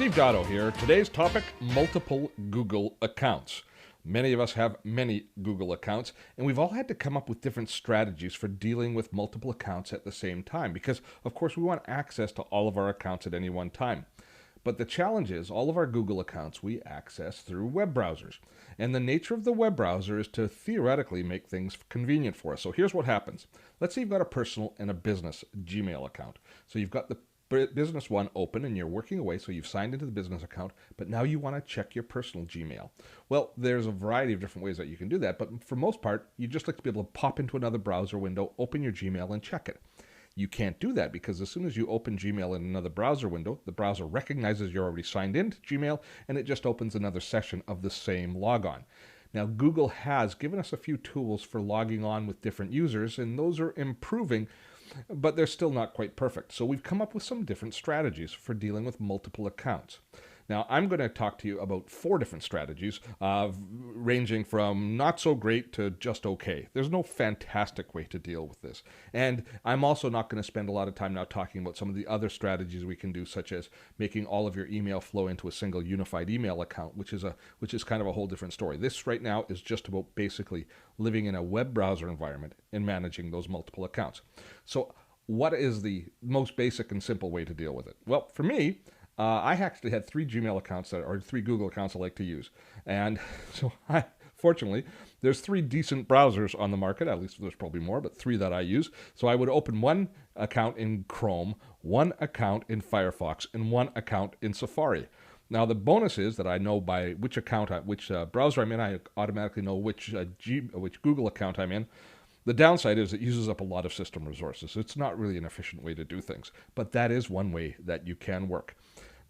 Steve Dotto here. Today's topic, multiple Google accounts. Many of us have many Google accounts, and we've all had to come up with different strategies for dealing with multiple accounts at the same time because, of course, we want access to all of our accounts at any one time. But the challenge is all of our Google accounts we access through web browsers. And the nature of the web browser is to theoretically make things convenient for us. So here's what happens. Let's say you've got a personal and a business Gmail account. So you've got the business one open and you're working away, so you've signed into the business account, but now you want to check your personal Gmail. Well, there's a variety of different ways that you can do that, but for most part, you just like to be able to pop into another browser window, open your Gmail and check it. You can't do that because as soon as you open Gmail in another browser window, the browser recognizes you're already signed into Gmail and it just opens another session of the same logon. Now, Google has given us a few tools for logging on with different users, and those are improving, but they're still not quite perfect. So we've come up with some different strategies for dealing with multiple accounts. Now, I'm going to talk to you about 4 different strategies, ranging from not so great to just okay. There's no fantastic way to deal with this. And I'm also not going to spend a lot of time now talking about some of the other strategies we can do, such as making all of your email flow into a single unified email account, which is kind of a whole different story. This right now is just about basically living in a web browser environment and managing those multiple accounts. So what is the most basic and simple way to deal with it? Well, for me, I actually had 3 Gmail accounts or 3 Google accounts I like to use. And so fortunately, there's 3 decent browsers on the market. At least there's probably more, but 3 that I use. So I would open one account in Chrome, one account in Firefox, and one account in Safari. Now, the bonus is that I know by which browser I'm in, I automatically know which Google account I'm in. The downside is it uses up a lot of system resources. It's not really an efficient way to do things, but that is one way that you can work.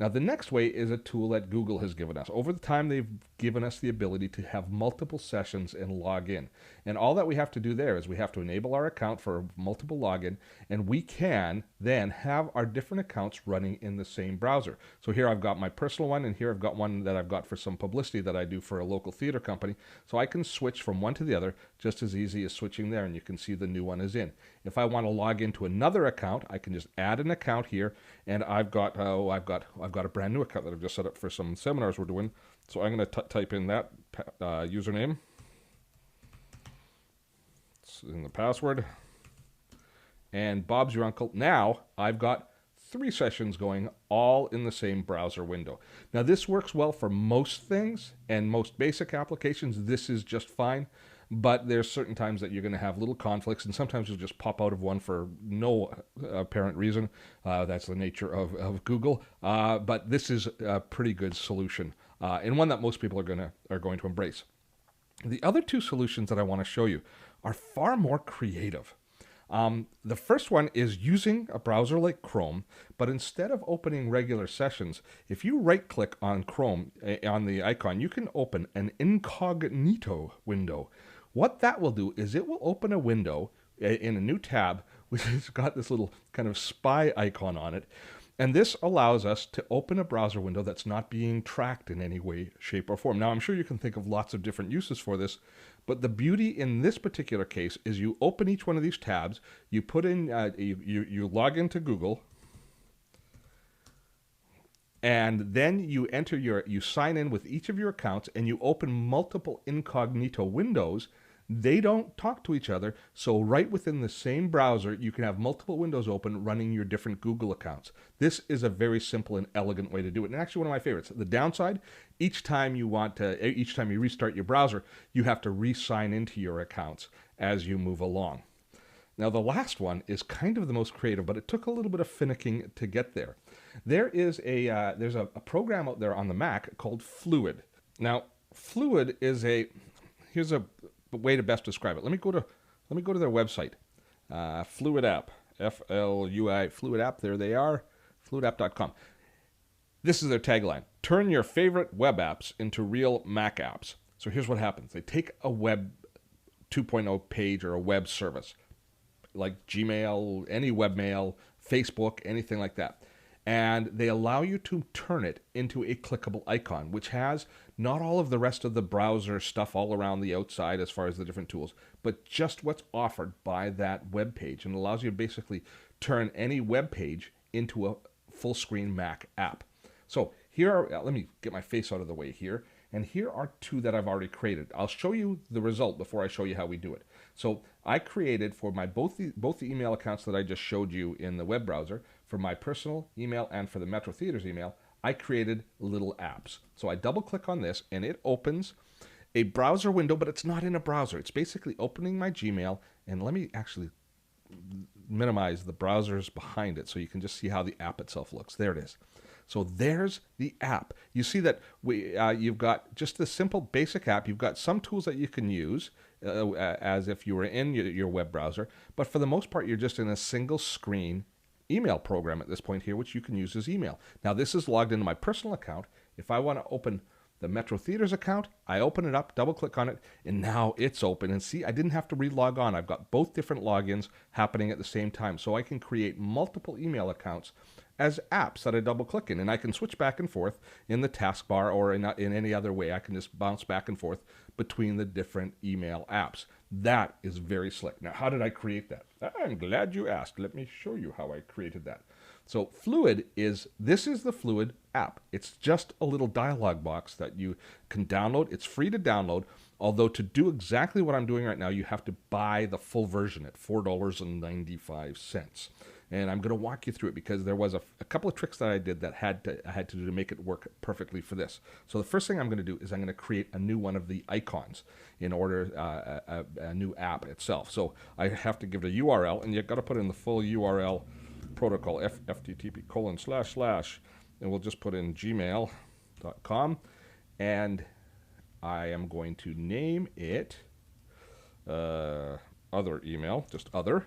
Now, the next way is a tool that Google has given us. Over the time, they've given us the ability to have multiple sessions and log in. And all that we have to do there is we have to enable our account for multiple login, and we can then have our different accounts running in the same browser. So here I've got my personal one, and here I've got one that I've got for some publicity that I do for a local theater company. So I can switch from one to the other just as easy as switching there, and you can see the new one is in. If I want to log into another account, I can just add an account here, and I've got a brand new account that I've just set up for some seminars we're doing. So I'm going to type in that username. It's in the password. And Bob's your uncle. Now I've got 3 sessions going all in the same browser window. Now this works well for most things and most basic applications. This is just fine. But there's certain times that you're going to have little conflicts, and sometimes you'll just pop out of one for no apparent reason. That's the nature of Google. But this is a pretty good solution, and one that most people are going to embrace. The other 2 solutions that I want to show you are far more creative. The first one is using a browser like Chrome, but instead of opening regular sessions, if you right-click on Chrome, on the icon, you can open an incognito window. What that will do is it will open a window in a new tab, which has got this little kind of spy icon on it. And this allows us to open a browser window that's not being tracked in any way, shape, or form. Now, I'm sure you can think of lots of different uses for this, but the beauty in this particular case is you open each one of these tabs, you put in, you log into Google, and then you sign in with each of your accounts, and you open multiple incognito windows. They don't talk to each other, so right within the same browser, you can have multiple windows open running your different Google accounts. This is a very simple and elegant way to do it, and actually one of my favorites. The downside, each time you restart your browser, you have to re-sign into your accounts as you move along. Now, the last one is kind of the most creative, but it took a little bit of finicking to get there. There's a program out there on the Mac called Fluid. Now, Fluid is here's a way to best describe it. Let me go to their website. Fluid App, F-L-U-I, Fluid App. There they are, fluidapp.com. This is their tagline: turn your favorite web apps into real Mac apps. So here's what happens. They take a web 2.0 page or a web service, like Gmail, any webmail, Facebook, anything like that. And they allow you to turn it into a clickable icon, which has not all of the rest of the browser stuff all around the outside as far as the different tools, but just what's offered by that web page. And allows you to basically turn any web page into a full screen Mac app. So here are, let me get my face out of the way here. And here are two that I've already created. I'll show you the result before I show you how we do it. So I created for my both the email accounts that I just showed you in the web browser, for my personal email and for the Metro Theaters email, I created little apps. So I double click on this and it opens a browser window, but it's not in a browser. It's basically opening my Gmail, and let me actually minimize the browsers behind it so you can just see how the app itself looks. There it is. So there's the app. You see that you've got just the simple basic app. You've got some tools that you can use as if you were in your web browser, but for the most part, you're just in a single screen email program at this point here, which you can use as email. Now, this is logged into my personal account. If I want to open the Metro Theaters account, I open it up, double click on it, and now it's open. And see, I didn't have to re-log on. I've got both different logins happening at the same time. So I can create multiple email accounts as apps that I double click in. And I can switch back and forth in the taskbar or in any other way. I can just bounce back and forth between the different email apps. That is very slick. Now, how did I create that? I'm glad you asked. Let me show you how I created that. So this is the Fluid app. It's just a little dialog box that you can download. It's free to download, although to do exactly what I'm doing right now, you have to buy the full version at $4.95. And I'm going to walk you through it because there was a couple of tricks that I did that I had to do to make it work perfectly for this. So the first thing I'm going to do is I'm going to create a new one of the icons in order a new app itself. So I have to give it a URL, and you've got to put in the full URL protocol, ftp:// and we'll just put in gmail.com, and I am going to name it other email, just other.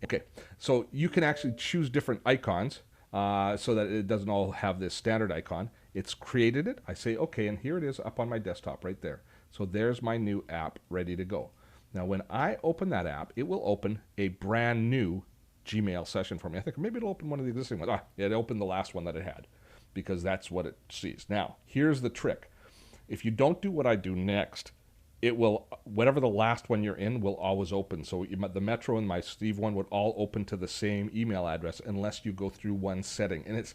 Okay, so you can actually choose different icons so that it doesn't all have this standard icon. It's created it. I say okay, and here it is up on my desktop right there. So there's my new app ready to go. Now when I open that app, it will open a brand new Gmail session for me. I think maybe it'll open one of the existing ones. It opened the last one that it had because that's what it sees. Now, here's the trick. If you don't do what I do next, it will, whatever the last one you're in will always open. So the Metro and my Steve one would all open to the same email address unless you go through one setting. And it's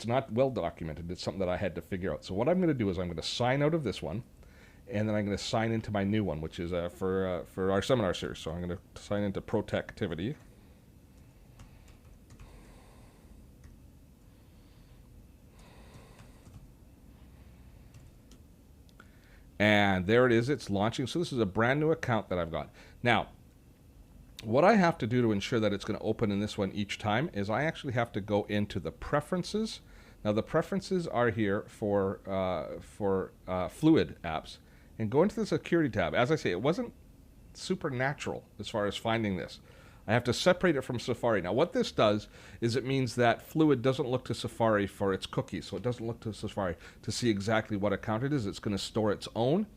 not well documented. It's something that I had to figure out. So what I'm going to do is I'm going to sign out of this one, and then I'm going to sign into my new one, which is for our seminar series. So I'm going to sign into Protectivity. And there it is, it's launching. So this is a brand new account that I've got. Now, what I have to do to ensure that it's going to open in this one each time is I actually have to go into the preferences. Now the preferences are here for Fluid apps. And go into the security tab. As I say, it wasn't supernatural as far as finding this. I have to separate it from Safari. Now what this does is it means that Fluid doesn't look to Safari for its cookies. So it doesn't look to Safari to see exactly what account it is. It's going to store its own.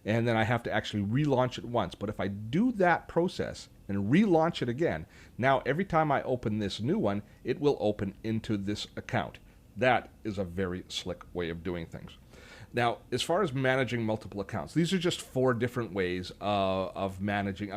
And then I have to actually relaunch it once. But if I do that process and relaunch it again, now every time I open this new one, it will open into this account. That is a very slick way of doing things. Now, as far as managing multiple accounts, these are just 4 different ways of managing,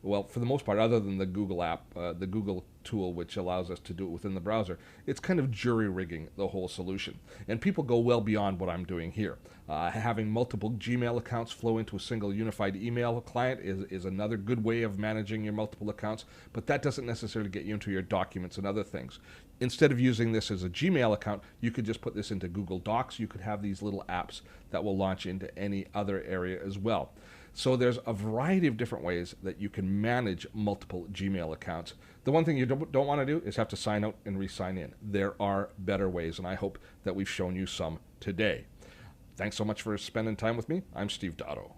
well, for the most part, other than the Google app, the Google tool, which allows us to do it within the browser, it's kind of jury-rigging the whole solution. And people go well beyond what I'm doing here. Having multiple Gmail accounts flow into a single unified email client is another good way of managing your multiple accounts, but that doesn't necessarily get you into your documents and other things. Instead of using this as a Gmail account, you could just put this into Google Docs. You could have these little apps that will launch into any other area as well. So there's a variety of different ways that you can manage multiple Gmail accounts. The one thing you don't want to do is have to sign out and re-sign in. There are better ways, and I hope that we've shown you some today. Thanks so much for spending time with me. I'm Steve Dotto.